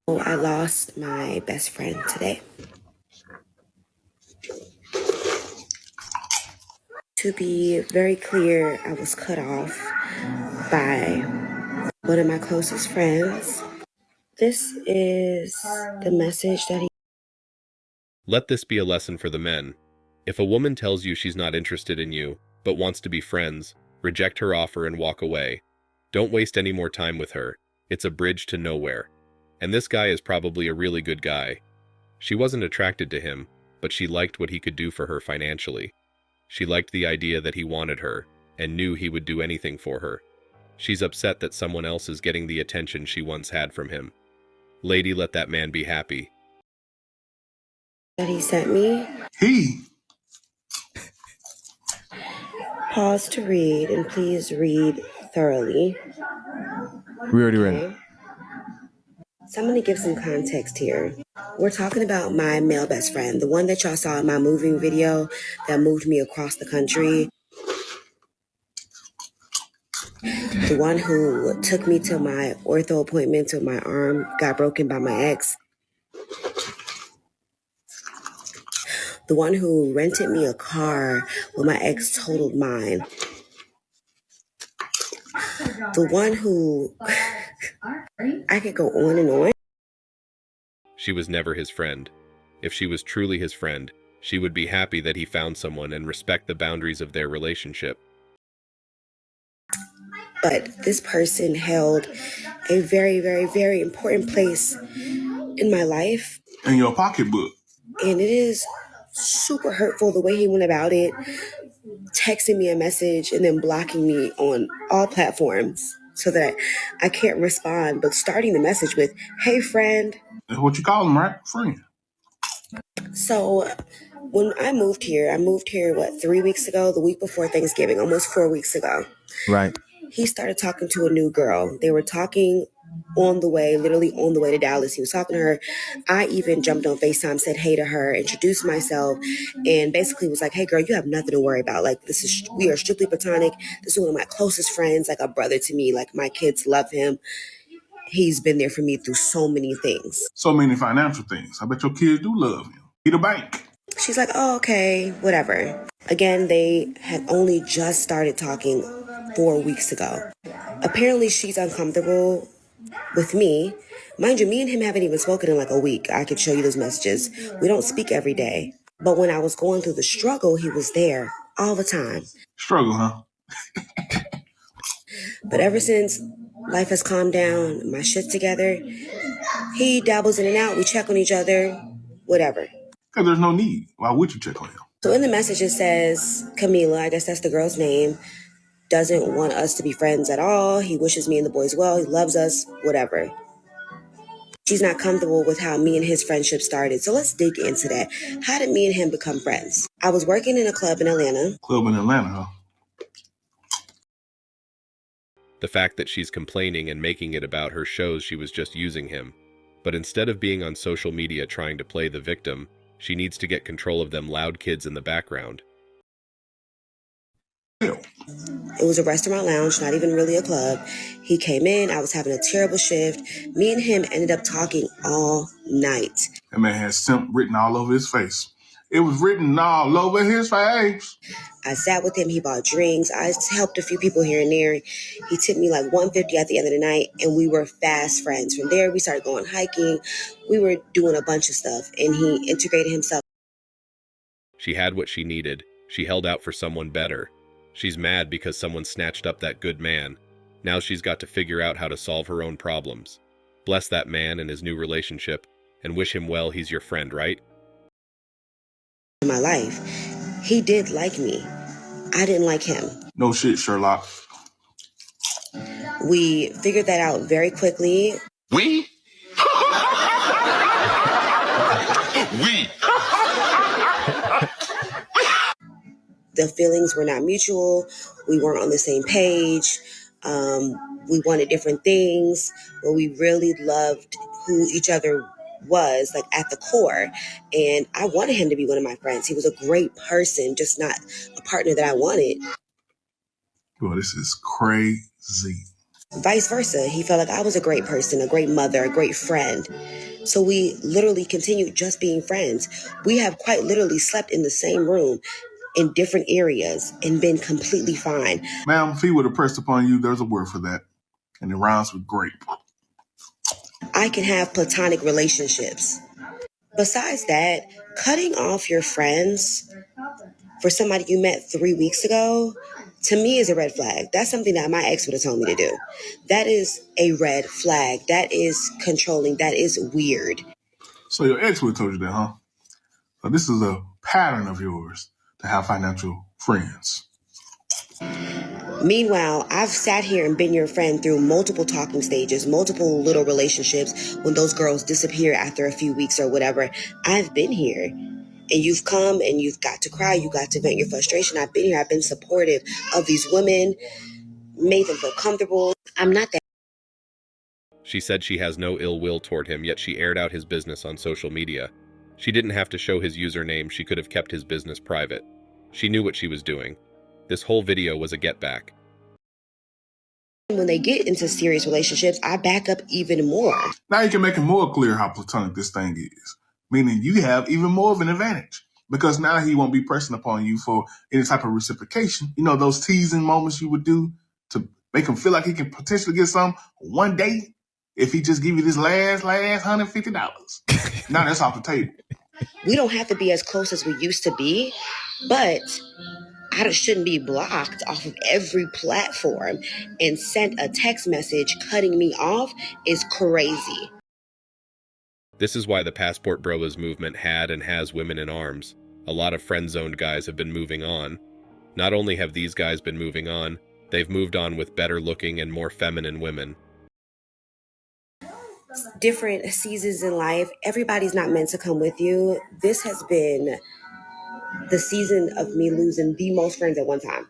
Oh, I lost my best friend today. To be very clear, I was cut off by one of my closest friends. This is the message that he... Let this be a lesson for the men. If a woman tells you she's not interested in you, but wants to be friends, reject her offer and walk away. Don't waste any more time with her. It's a bridge to nowhere. And this guy is probably a really good guy. She wasn't attracted to him, but she liked what he could do for her financially. She liked the idea that he wanted her, and knew he would do anything for her. She's upset that someone else is getting the attention she once had from him. Lady, let that man be happy. that he sent me. Pause to read, and please read thoroughly. We already read it. So I'm going to give some context here. We're talking about my male best friend, the one that y'all saw in my moving video that moved me across the country. The one who took me to my ortho appointment when my arm got broken by my ex. The one who rented me a car when my ex totaled mine. The one who... I could go on and on. She was never his friend. If she was truly his friend, she would be happy that he found someone and respect the boundaries of their relationship. But this person held a very, very, very important place in my life. In your pocketbook. And it is super hurtful the way he went about it, texting me a message and then blocking me on all platforms so that I can't respond, but starting the message with, "Hey, friend." That's what you call them, right? Friend. So when I moved here, 3 weeks ago, the week before Thanksgiving, almost 4 weeks ago. Right. He started talking to a new girl. They were talking literally on the way to Dallas. He was talking to her. I even jumped on FaceTime, said hey to her, introduced myself, and basically was like, "Hey girl, you have nothing to worry about. Like, we are strictly platonic. This is one of my closest friends, like a brother to me. Like, my kids love him. He's been there for me through so many things. So many financial things. I bet your kids do love him. He the bank." She's like, "Oh, okay, whatever." Again, they had only just started talking 4 weeks ago. Apparently, she's uncomfortable with me. Mind you, me and him haven't even spoken in like a week. I could show you those messages. We don't speak every day. But when I was going through the struggle, he was there all the time. Struggle, huh? But ever since life has calmed down, my shit's together, he dabbles in and out. We check on each other, whatever. Because there's no need. Why would you check on him? So in the message it says, Camila, I guess that's the girl's name, doesn't want us to be friends at all. He wishes me and the boys well. He loves us, whatever. She's not comfortable with how me and his friendship started. So let's dig into that. How did me and him become friends? I was working in a club in Atlanta. Club in Atlanta, huh? The fact that she's complaining and making it about her shows she was just using him. But instead of being on social media trying to play the victim, she needs to get control of them loud kids in the background. It was a restaurant lounge, not even really a club. He came in, I was having a terrible shift. Me and him ended up talking all night. That man had simp written all over his face. It was written all over his face. I sat with him, he bought drinks. I helped a few people here and there. He tipped me like $150 at the end of the night, and we were fast friends. From there, we started going hiking. We were doing a bunch of stuff, and he integrated himself. She had what she needed. She held out for someone better. She's mad because someone snatched up that good man. Now she's got to figure out how to solve her own problems. Bless that man and his new relationship, and wish him well. He's your friend, right? In my life, he did like me. I didn't like him. No shit, Sherlock. We figured that out very quickly. We? We. The feelings were not mutual. We weren't on the same page. We wanted different things, but we really loved who each other was, like at the core. And I wanted him to be one of my friends. He was a great person, just not a partner that I wanted. Well, this is crazy. Vice versa, he felt like I was a great person, a great mother, a great friend. So we literally continued just being friends. We have quite literally slept in the same room in different areas and been completely fine. Ma'am, if he would have pressed upon you, there's a word for that. And it rhymes with grape. I can have platonic relationships. Besides that, cutting off your friends for somebody you met 3 weeks ago, to me is a red flag. That's something that my ex would have told me to do. That is a red flag. That is controlling. That is weird. So your ex would have told you that, huh? So this is a pattern of yours to have financial friends. Meanwhile, I've sat here and been your friend through multiple talking stages, multiple little relationships when those girls disappear after a few weeks or whatever. I've been here. And you've come and you've got to cry. You got to vent your frustration. I've been here. I've been supportive of these women, made them feel comfortable. I'm not that. She said she has no ill will toward him, yet she aired out his business on social media. She didn't have to show his username. She could have kept his business private. She knew what she was doing. This whole video was a get back. When they get into serious relationships, I back up even more. Now you can make it more clear how platonic this thing is, meaning you have even more of an advantage because now he won't be pressing upon you for any type of reciprocation. You know, those teasing moments you would do to make him feel like he can potentially get some one day if he just give you this last $150. Now that's off the table. We don't have to be as close as we used to be, but I shouldn't be blocked off of every platform and sent a text message cutting me off is crazy. This is why the Passport Broas movement had and has women in arms. A lot of friend-zoned guys have been moving on. Not only have these guys been moving on, they've moved on with better-looking and more feminine women. Different seasons in life, everybody's not meant to come with you. This has been the season of me losing the most friends at one time.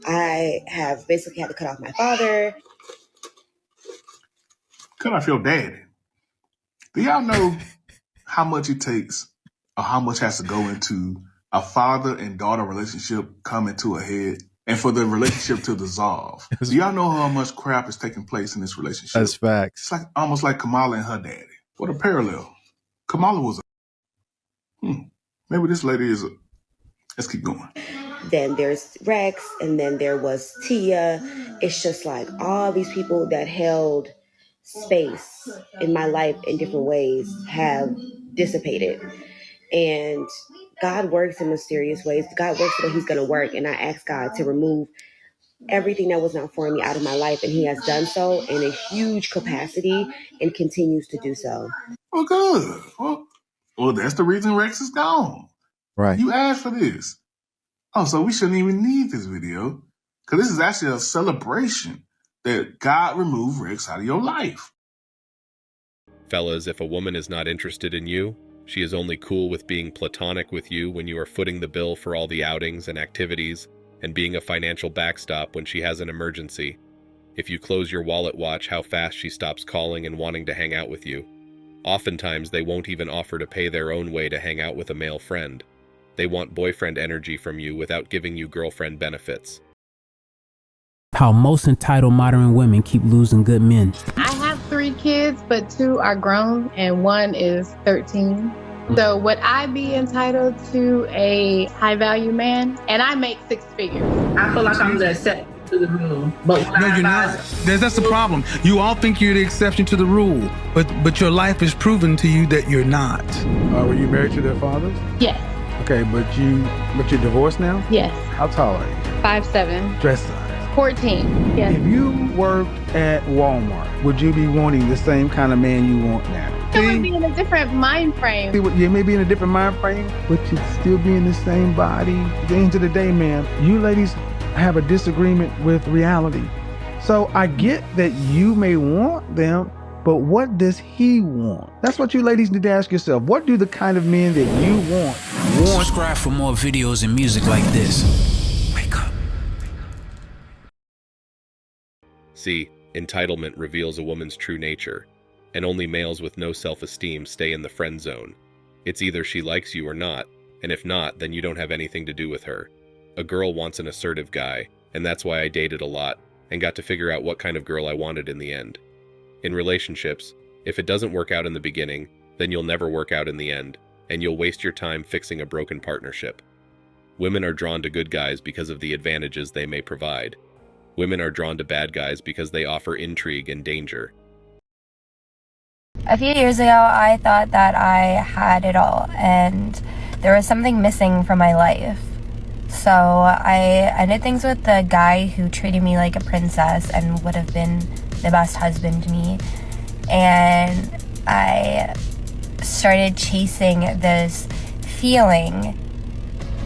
I have basically had to cut off my father. Cut off your daddy. Do y'all know how much it takes or how much has to go into a father and daughter relationship coming to a head and for the relationship to dissolve? Do y'all know how much crap is taking place in this relationship? That's facts. It's like almost like Kamala and her daddy. What a parallel. Kamala was maybe this lady is let's keep going. Then there's Rex, and then there was Tia. It's just like all these people that held space in my life in different ways have dissipated. And God works in mysterious ways. God works the way he's going to work. And I asked God to remove everything that was not for me out of my life. And he has done so in a huge capacity and continues to do so. Well, good. Well, that's the reason Rex is gone. Right. You asked for this. Oh, so we shouldn't even need this video because this is actually a celebration that God removed Rex out of your life. Fellas, if a woman is not interested in you, she is only cool with being platonic with you when you are footing the bill for all the outings and activities and being a financial backstop when she has an emergency. If you close your wallet, watch how fast she stops calling and wanting to hang out with you. Oftentimes, they won't even offer to pay their own way to hang out with a male friend. They want boyfriend energy from you without giving you girlfriend benefits. How most entitled modern women keep losing good men. I have 3 kids, but 2 are grown and 1 is 13. So would I be entitled to a high value man? And I make 6 figures. I feel like I'm the exception to the rule. But no, you're not. That's the problem. You all think you're the exception to the rule, but your life is proven to you that you're not. Were you married to their fathers? Yes. Okay, but you're divorced now? Yes. How tall are you? 5'7". Dress size? 14. Yes. If you worked at Walmart, would you be wanting the same kind of man you want now? It would be in a different mind frame. You may be in a different mind frame, but you'd still be in the same body. At the end of the day, man, you ladies have a disagreement with reality. So I get that you may want them, but what does he want? That's what you ladies need to ask yourself. What do the kind of men that you want? Subscribe for more videos and music like this. Wake up. See, entitlement reveals a woman's true nature, and only males with no self-esteem stay in the friend zone. It's either she likes you or not, and if not, then you don't have anything to do with her. A girl wants an assertive guy, and that's why I dated a lot. and got to figure out what kind of girl I wanted in the end. In relationships, if it doesn't work out in the beginning, then you'll never work out in the end, and you'll waste your time fixing a broken partnership. Women are drawn to good guys because of the advantages they may provide. Women are drawn to bad guys because they offer intrigue and danger. A few years ago, I thought that I had it all, and there was something missing from my life. So I ended things with the guy who treated me like a princess and would have been the best husband to me. And I started chasing this feeling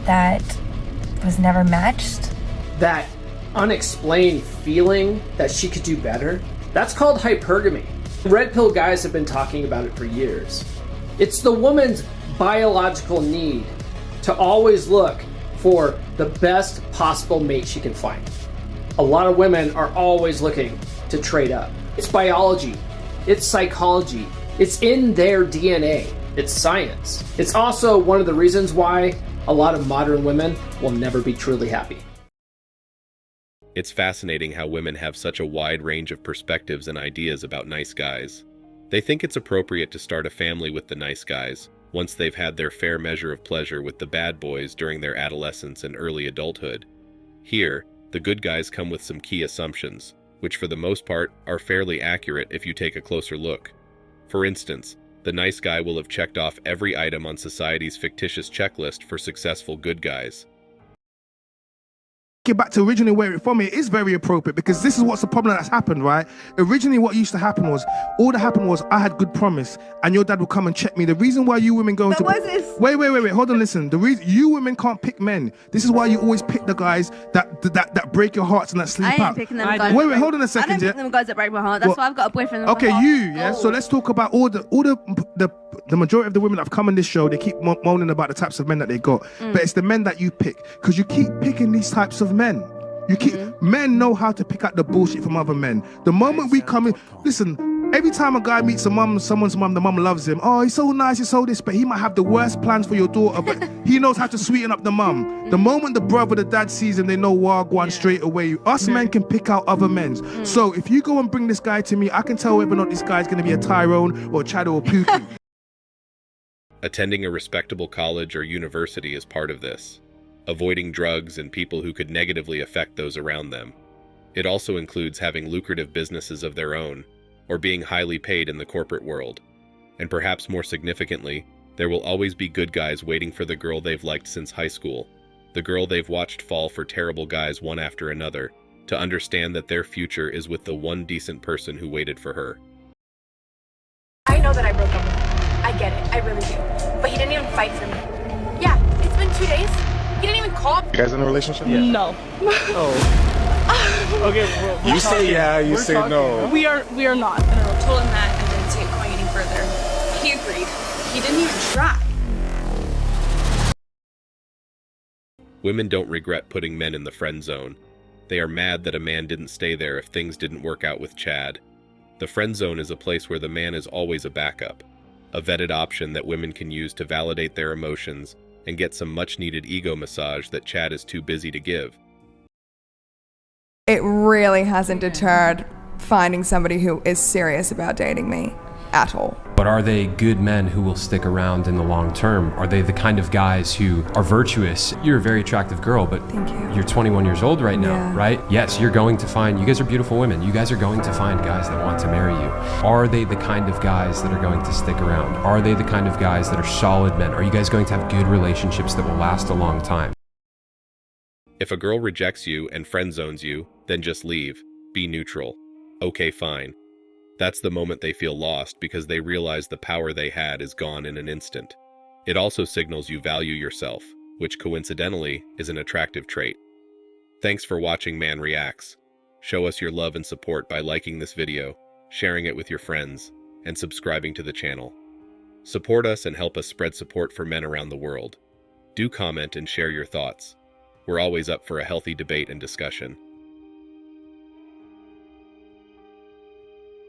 that was never matched. That unexplained feeling that she could do better, that's called hypergamy. Red pill guys have been talking about it for years. It's the woman's biological need to always look for the best possible mate she can find. A lot of women are always looking to trade up. It's biology, it's psychology, it's in their DNA, it's science. It's also one of the reasons why a lot of modern women will never be truly happy. It's fascinating how women have such a wide range of perspectives and ideas about nice guys. They think it's appropriate to start a family with the nice guys, once they've had their fair measure of pleasure with the bad boys during their adolescence and early adulthood. Here, the good guys come with some key assumptions, which for the most part are fairly accurate if you take a closer look. For instance, the nice guy will have checked off every item on society's fictitious checklist for successful good guys. Get back to originally where it from me, it is very appropriate because this is what's the problem that's happened, right? Originally what used to happen was, all that happened was I had good promise and your dad would come and check me. The reason why you women go but to... what's this? Wait, hold on, listen. The reason you women can't pick men. This is why you always pick the guys that break your hearts and that sleep I ain't out. picking them guys. Wait, hold on a second. I don't pick them guys that break my heart. That's why I've got a boyfriend. Okay, yeah. So let's talk about all the majority of the women that have come on this show. They keep moaning about the types of men that they got, but it's the men that you pick because you keep picking these types of men. You keep men know how to pick out the bullshit from other men. The moment we come in, listen, every time a guy meets someone's mum, the mum loves him. Oh, he's so nice, he's so this, but he might have the worst plans for your daughter, but he knows how to sweeten up the mum. The moment the brother, the dad sees him, they know wagwan straight away. Us men can pick out other men's. So if you go and bring this guy to me, I can tell whether or not this guy's going to be a Tyrone or a Chad or a Pookie. Attending a respectable college or university is part of this. Avoiding drugs and people who could negatively affect those around them. It also includes having lucrative businesses of their own, or being highly paid in the corporate world. And perhaps more significantly, there will always be good guys waiting for the girl they've liked since high school, the girl they've watched fall for terrible guys one after another, to understand that their future is with the one decent person who waited for her. I know that I broke up with him. I get it, I really do. But he didn't even fight for me. Yeah, it's been 2 days. He didn't even call. You guys in a relationship? Yeah. No. Oh. Okay. Well, you say yeah, you say no. We are not. And I told him that and didn't see it going any further. He agreed. He didn't even try. Women don't regret putting men in the friend zone. They are mad that a man didn't stay there if things didn't work out with Chad. The friend zone is a place where the man is always a backup, a vetted option that women can use to validate their emotions and get some much-needed ego massage that Chad is too busy to give. It really hasn't deterred finding somebody who is serious about dating me at all. But are they good men who will stick around in the long term? Are they the kind of guys who are virtuous? You're a very attractive girl, but thank you. You're 21 years old right now, Yeah. right? Yes, you're going to find, you guys are beautiful women. You guys are going to find guys that want to marry you. Are they the kind of guys that are going to stick around? Are they the kind of guys that are solid men? Are you guys going to have good relationships that will last a long time? If a girl rejects you and friend zones you, then just leave. Be neutral. Okay, fine. That's the moment they feel lost because they realize the power they had is gone in an instant. It also signals you value yourself, which coincidentally is an attractive trait. Thanks for watching Man Reacts. Show us your love and support by liking this video, sharing it with your friends, and subscribing to the channel. Support us and help us spread support for men around the world. Do comment and share your thoughts. We're always up for a healthy debate and discussion.